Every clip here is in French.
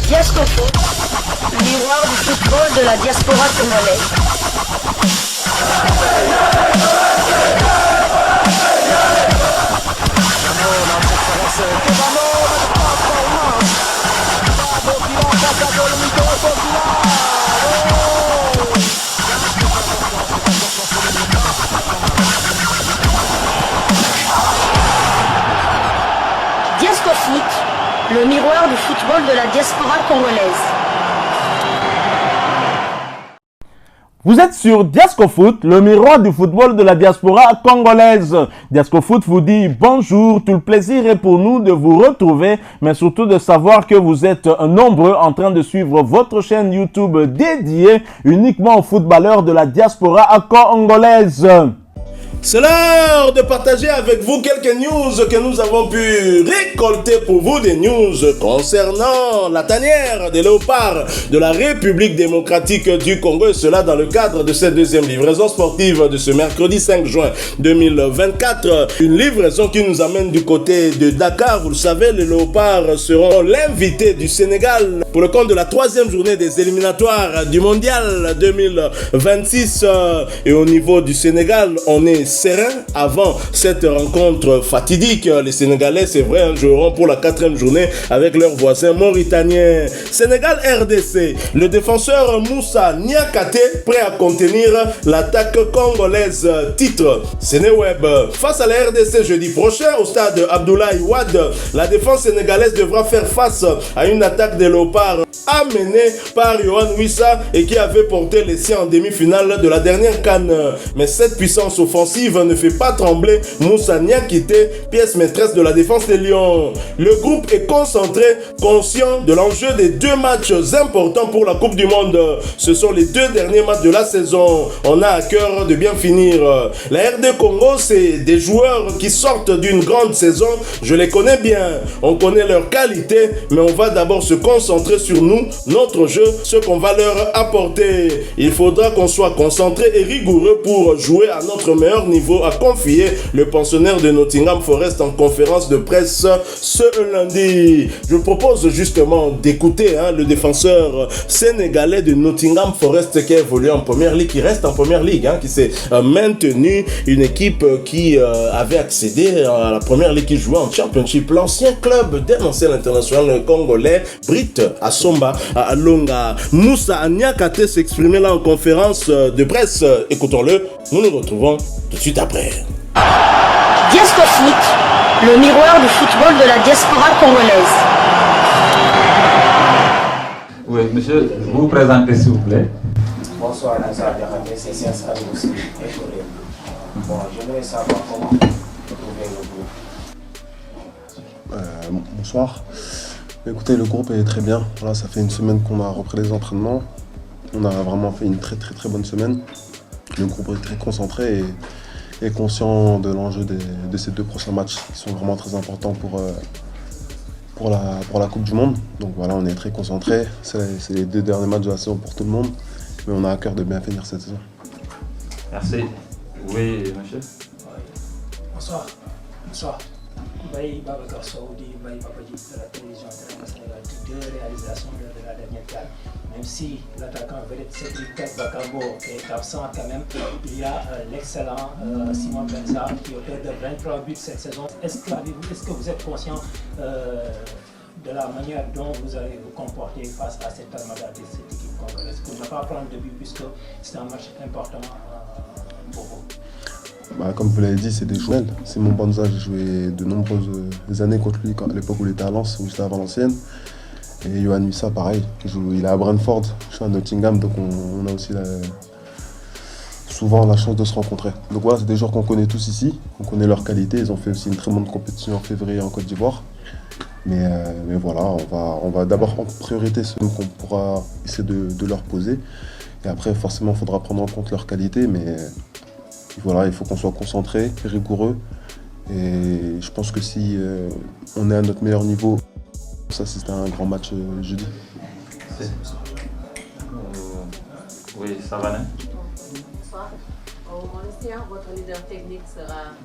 Diasco Foot, le miroir du football de la diaspora congolaise. Diasco Foot, le miroir du football de la diaspora congolaise. Vous êtes sur Diasco Foot, le miroir du football de la diaspora congolaise. Diasco Foot vous dit bonjour, tout le plaisir est pour nous de vous retrouver, mais surtout de savoir que vous êtes nombreux en train de suivre votre chaîne YouTube dédiée uniquement aux footballeurs de la diaspora congolaise. C'est l'heure de partager avec vous quelques news que nous avons pu récolter pour vous, des news concernant la tanière des léopards de la République démocratique du Congo, et cela dans le cadre de cette deuxième livraison sportive de ce mercredi 5 juin 2024. Une livraison qui nous amène du côté de Dakar. Vous le savez, les léopards seront l'invité du Sénégal pour le compte de la troisième journée des éliminatoires du Mondial 2026. Et au niveau du Sénégal, on est serein avant cette rencontre fatidique. Les Sénégalais, c'est vrai, joueront pour la quatrième journée avec leurs voisins mauritaniens. Sénégal RDC, le défenseur Moussa Niakate prêt à contenir l'attaque congolaise. Titre Sénéweb. Face à la RDC jeudi prochain au stade Abdoulaye Wade, la défense sénégalaise devra faire face à une attaque des léopards amenée par Yohan Wissa et qui avait porté les siens en demi-finale de la dernière CAN. Mais cette puissance offensive ne fait pas trembler Moussa Niakate, pièce maîtresse de la défense des Lions. Le groupe est concentré, conscient de l'enjeu des deux matchs importants pour la Coupe du Monde. Ce sont les deux derniers matchs de la saison. On a à cœur de bien finir. La RD Congo, c'est des joueurs qui sortent d'une grande saison. Je les connais bien. On connaît leurs qualités, mais on va d'abord se concentrer sur nous, notre jeu, ce qu'on va leur apporter. Il faudra qu'on soit concentré et rigoureux pour jouer à notre meilleur niveau, a confié le pensionnaire de Nottingham Forest en conférence de presse ce lundi. Je propose justement d'écouter le défenseur sénégalais de Nottingham Forest qui a évolué en première ligue, qui reste en première ligue, qui s'est maintenu, une équipe qui avait accédé à la première ligue, qui jouait en championship, l'ancien club d'un ancien international congolais, Britt Assomba à Longa. Moussa Niakate s'exprimait là en conférence de presse. Écoutons-le, nous nous retrouvons tout de suite après. Diasco Foot, le miroir du football de la diaspora congolaise. Oui, monsieur, vous vous présentez s'il vous plaît. Bonsoir, Nazar Diakhaté, c'est Sias Adouci. Bon, j'aimerais savoir comment vous trouvez le groupe. Bonsoir. Écoutez, le groupe est très bien. Voilà, ça fait une semaine qu'on a repris les entraînements. On a vraiment fait une très bonne semaine. Le groupe est très concentré et conscient de l'enjeu de ces deux prochains matchs qui sont vraiment très importants pour la Coupe du Monde. Donc voilà, on est très concentré. C'est les deux derniers matchs de la saison pour tout le monde, mais on a à cœur de bien finir cette saison. Merci. Oui, monsieur. Bonsoir. Bonsoir. Baye Babacar Saoudi, Baye Papadji de la télévision internationale, deux réalisations de la dernière CAN. Même si l'attaquant vedette Cédric Bakambo est absent quand même, il y a l'excellent Simon Benza qui est auteur de 23 buts cette saison. Est-ce que vous êtes conscient de la manière dont vous allez vous comporter face à cette armada de cette équipe congolaise pour ne pas prendre de but puisque c'est un match important pour vous? Comme vous l'avez dit, c'est des joueurs. Simon Banza, j'ai joué de nombreuses années contre lui à l'époque où il était à Lens, où j'étais à Valenciennes. Et Yohan Wissa, pareil, il est à Brentford, je suis à Nottingham, donc on a aussi souvent la chance de se rencontrer. Donc voilà, c'est des joueurs qu'on connaît tous ici, on connaît leurs qualités, ils ont fait aussi une très bonne compétition en février en Côte d'Ivoire. Mais voilà, on va d'abord en priorité ceux qu'on pourra essayer de leur poser. Et après, forcément, il faudra prendre en compte leurs qualités, mais voilà, il faut qu'on soit concentré, rigoureux. Et je pense que si on est à notre meilleur niveau, ça c'était un grand match jeudi. Oui, ça va, hein? Bonsoir. On espère que votre leader technique sera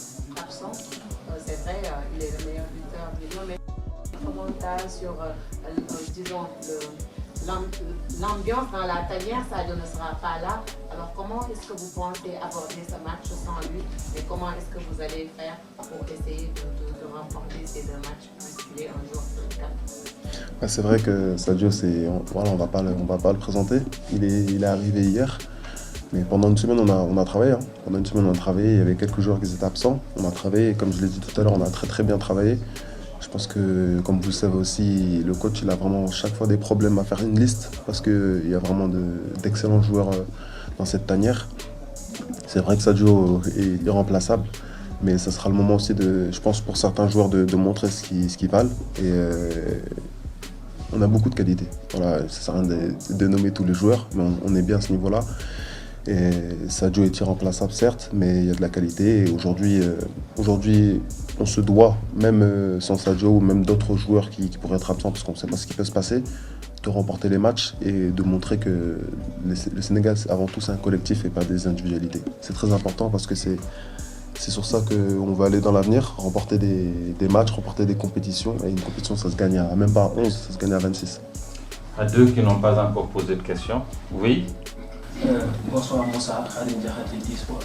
absent. C'est vrai, il est le meilleur buteur du monde, mais commentaire sur, disons, l'ambiance dans la tanière. Sadio ne sera pas là. Alors, comment est-ce que vous pensez aborder ce match sans lui et comment est-ce que vous allez faire pour essayer de remporter ces deux matchs puisqu'il est un joueur de cap? C'est vrai que Sadio, on va pas le présenter. Il est arrivé hier. Mais pendant une semaine, on a travaillé. Pendant une semaine, on a travaillé. Il y avait quelques joueurs qui étaient absents. On a travaillé. Et comme je l'ai dit tout à l'heure, on a très très bien travaillé. Je pense que, comme vous le savez aussi, le coach, il a vraiment chaque fois des problèmes à faire une liste parce qu'il y a vraiment d'excellents joueurs dans cette tanière. C'est vrai que Sadio est irremplaçable. Mais ce sera le moment aussi, je pense, pour certains joueurs de montrer ce qu'ils valent. Et on a beaucoup de qualité. Voilà, ça sert à rien de nommer tous les joueurs, mais on est bien à ce niveau-là. Et Sadio est irremplaçable certes, mais il y a de la qualité. Et aujourd'hui, on se doit, même sans Sadio ou même d'autres joueurs qui pourraient être absents parce qu'on ne sait pas ce qui peut se passer, de remporter les matchs et de montrer que le Sénégal, avant tout, c'est un collectif et pas des individualités. C'est très important parce que c'est sur ça qu'on va aller dans l'avenir, remporter des matchs, remporter des compétitions. Et une compétition, ça se gagne à même pas à 11, ça se gagne à 26. À deux qui n'ont pas encore posé de questions. Oui. Bonsoir Moussa, Khalid Diakhaté d'E-Sport.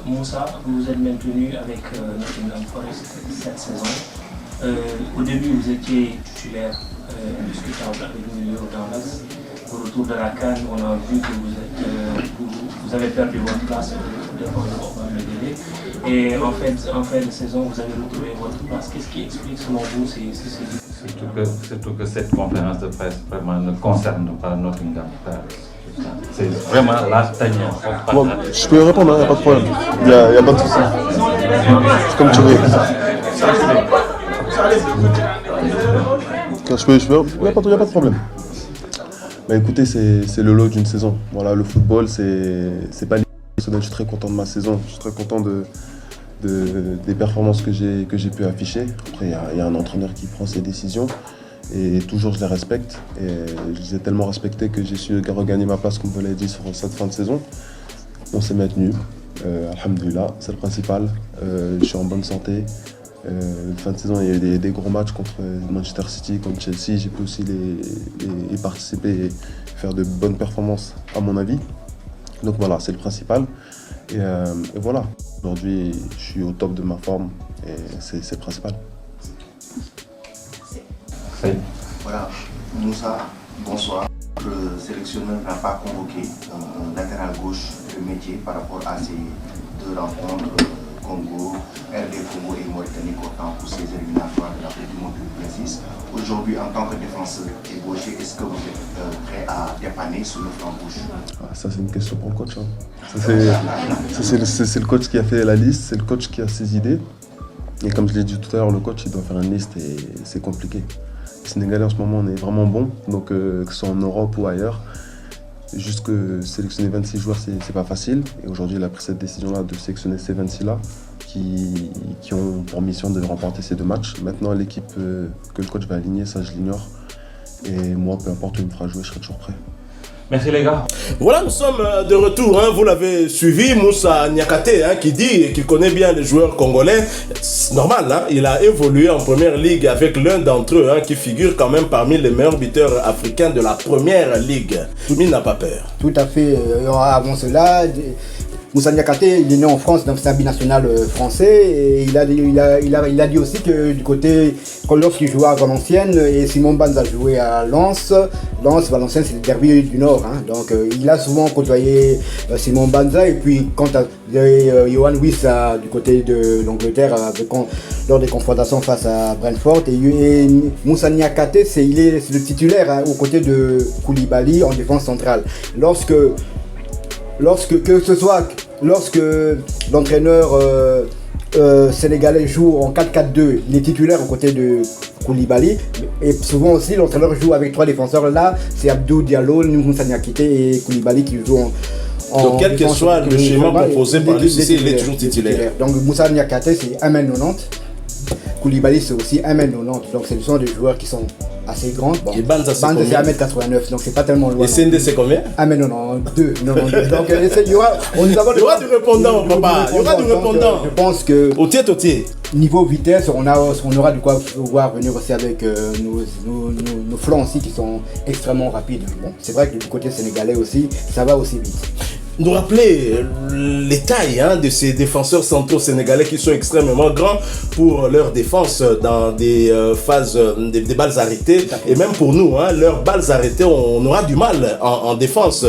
Moussa, vous vous êtes maintenu avec Nottingham Forest cette saison. Au début, vous étiez titulaire indiscutable avec Milieu dans l'axe. Au retour de la CAN, on a vu que vous avez perdu votre place au départ de et en fin de saison, vous avez retrouvé votre place. Qu'est-ce qui explique selon vous ces Surtout que cette conférence de presse vraiment ne concerne pas Nottingham Forest. C'est vraiment la tanière. Bon, je peux répondre, il n'y a pas de problème. Il n'y a pas de souci. C'est comme tu veux. Il n'y a pas de problème. Bah, écoutez, c'est le lot d'une saison. Voilà, le football, c'est pas personnel. Je suis très content de ma saison. Je suis très content des performances que j'ai pu afficher. Après, il y a un entraîneur qui prend ses décisions. Et toujours je les respecte. Et je les ai tellement respectés que j'ai su regagner ma place, comme vous l'avez dit, sur cette fin de saison. On s'est maintenu. Alhamdulillah, c'est le principal. Je suis en bonne santé. Fin de saison, il y a eu des gros matchs contre Manchester City, contre Chelsea. J'ai pu aussi y participer et faire de bonnes performances, à mon avis. Donc voilà, c'est le principal. Et voilà, aujourd'hui, je suis au top de ma forme et c'est le principal. Voilà, Moussa, bonsoir. Le sélectionneur n'a pas convoqué un latéral gauche de métier par rapport à ces deux rencontres Congo, RD Congo et Mauritanie comptant pour ces éliminatoires de la Coupe du Monde 2026. Aujourd'hui, en tant que défenseur ébauché, est-ce que vous êtes prêt à dépanner sur le flanc gauche? Ça, c'est une question pour le coach. C'est le coach qui a fait la liste, c'est le coach qui a ses idées. Et comme je l'ai dit tout à l'heure, le coach il doit faire une liste et c'est compliqué. Le Sénégalais en ce moment on est vraiment bon, donc que ce soit en Europe ou ailleurs. Juste que sélectionner 26 joueurs c'est pas facile. Et aujourd'hui il a pris cette décision-là de sélectionner ces 26-là qui ont pour mission de remporter ces deux matchs. Maintenant l'équipe que le coach va aligner, ça je l'ignore. Et moi peu importe où il me fera jouer, je serai toujours prêt. Merci les gars. Voilà, nous sommes de retour. Vous l'avez suivi, Moussa Niakhaté, qui dit qu'il connaît bien les joueurs congolais. C'est normal, il a évolué en première ligue avec l'un d'entre eux qui figure quand même parmi les meilleurs buteurs africains de la première ligue. Il n'a pas peur. Tout à fait. Avant cela, Moussa Niakhaté, il est né en France, donc c'est un binational français. Et il a dit aussi que du côté, lorsqu'il jouait à Valenciennes, et Simon Banza jouait à Lens. Valenciennes, c'est le derby du Nord. Donc il a souvent côtoyé Simon Banza. Et puis quant à Yohan Wyss du côté de l'Angleterre, lors des confrontations face à Brentford. Et Moussa Niakhaté, c'est le titulaire aux côtés de Koulibaly en défense centrale. Lorsque l'entraîneur sénégalais joue en 4-4-2, il est titulaire aux côtés de Koulibaly. Et souvent aussi, l'entraîneur joue avec trois défenseurs. Là, c'est Abdou Diallo, Moussa Niakhaté et Koulibaly qui jouent donc quel que soit le schéma proposé par le CC, il est toujours titulaire. Donc Moussa Niakhaté, c'est 1m90. Koulibaly, c'est aussi 1m90. Donc ce sont des joueurs qui sont assez grands. Bon, et Banza, c'est 1m89, donc c'est pas tellement loin. Et CND, c'est combien? 1m92. Donc il y aura du répondant, papa. Il y aura du répondant. Je pense que... Au tiers. niveau vitesse, on aura de quoi pouvoir venir aussi avec nos flancs aussi qui sont extrêmement rapides. Bon, c'est vrai que du côté sénégalais aussi, ça va aussi vite. Nous rappeler les tailles de ces défenseurs centraux sénégalais qui sont extrêmement grands pour leur défense dans des phases, des balles arrêtées. Et même pour nous, leurs balles arrêtées, on aura du mal en défense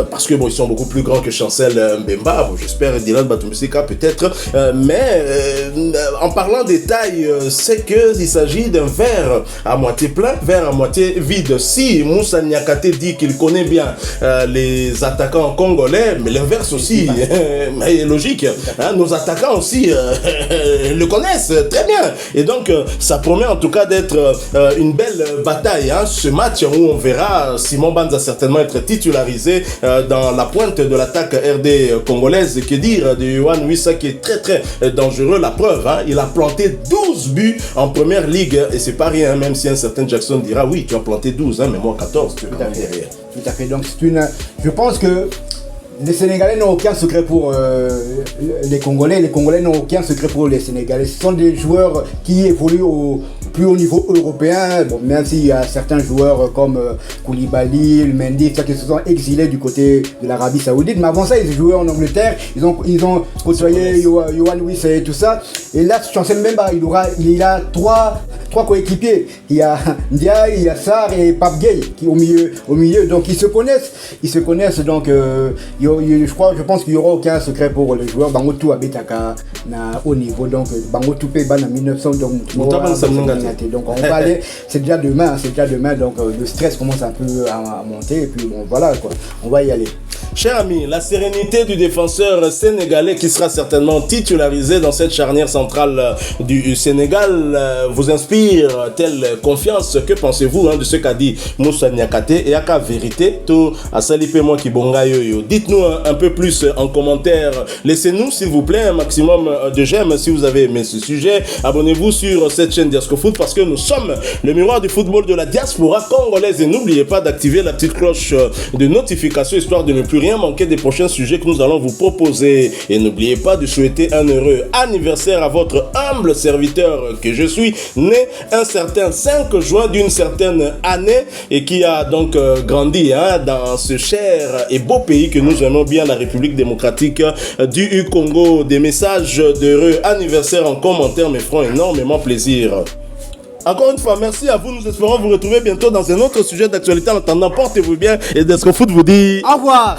parce que bon, ils sont beaucoup plus grands que Chancel Mbemba. Bon, j'espère Dylan Batoumsika peut-être. Mais en parlant des tailles, c'est qu'il s'agit d'un verre à moitié plein, verre à moitié vide. Si Moussa Niakate dit qu'il connaît bien les attaquants congolais, mais l'inverse aussi est logique. Nos attaquants aussi le connaissent très bien. Et donc, ça promet en tout cas d'être une belle bataille. Ce match où on verra Simon Banza certainement être titularisé dans la pointe de l'attaque RD congolaise. Que dire de Yohan Wissa qui est très très dangereux. La preuve, il a planté 12 buts en première ligue. Et c'est pas rien, même si un certain Jackson dira oui, tu as planté 12, mais moi 14, tu es derrière. Tout à fait. Donc, je pense que les Sénégalais n'ont aucun secret pour les Congolais n'ont aucun secret pour les Sénégalais. Ce sont des joueurs qui évoluent au plus haut niveau européen, bon, même s'il y a certains joueurs comme Koulibaly, Mendy, qui se sont exilés du côté de l'Arabie Saoudite, mais avant ça ils jouaient en Angleterre, ils ont côtoyé Yohan Wissa et tout ça, et là Chancel Mbemba, il a trois coéquipiers, il y a Ndiaye, il y a Sarr et Pape Gueye qui au milieu, donc ils se connaissent, donc je pense qu'il n'y aura aucun secret pour les joueurs. Bango tout habitaka na haut niveau, donc Bango tout paye ban en 1900, donc on va aller, c'est déjà demain, donc le stress commence un peu à monter, et puis bon voilà quoi, on va y aller. Cher ami, la sérénité du défenseur sénégalais qui sera certainement titularisé dans cette charnière centrale du Sénégal vous inspire telle confiance? Que pensez-vous de ce qu'a dit Moussa Niakate et à la vérité tout à Salipe moi qui bonga yo? Dites-nous un peu plus en commentaire. Laissez-nous s'il vous plaît un maximum de j'aime si vous avez aimé ce sujet. Abonnez-vous sur cette chaîne Diasco Foot parce que nous sommes le miroir du football de la diaspora congolaise et n'oubliez pas d'activer la petite cloche de notification histoire de ne plus rien manquer des prochains sujets que nous allons vous proposer. Et n'oubliez pas de souhaiter un heureux anniversaire à votre humble serviteur que je suis, né un certain 5 juin d'une certaine année et qui a donc grandi dans ce cher et beau pays que nous aimons bien, la République démocratique du Congo. Des messages d'heureux anniversaire en commentaire me feront énormément plaisir. Encore une fois, merci à vous. Nous espérons vous retrouver bientôt dans un autre sujet d'actualité. En attendant, portez-vous bien et Diasco Foot vous dit au revoir.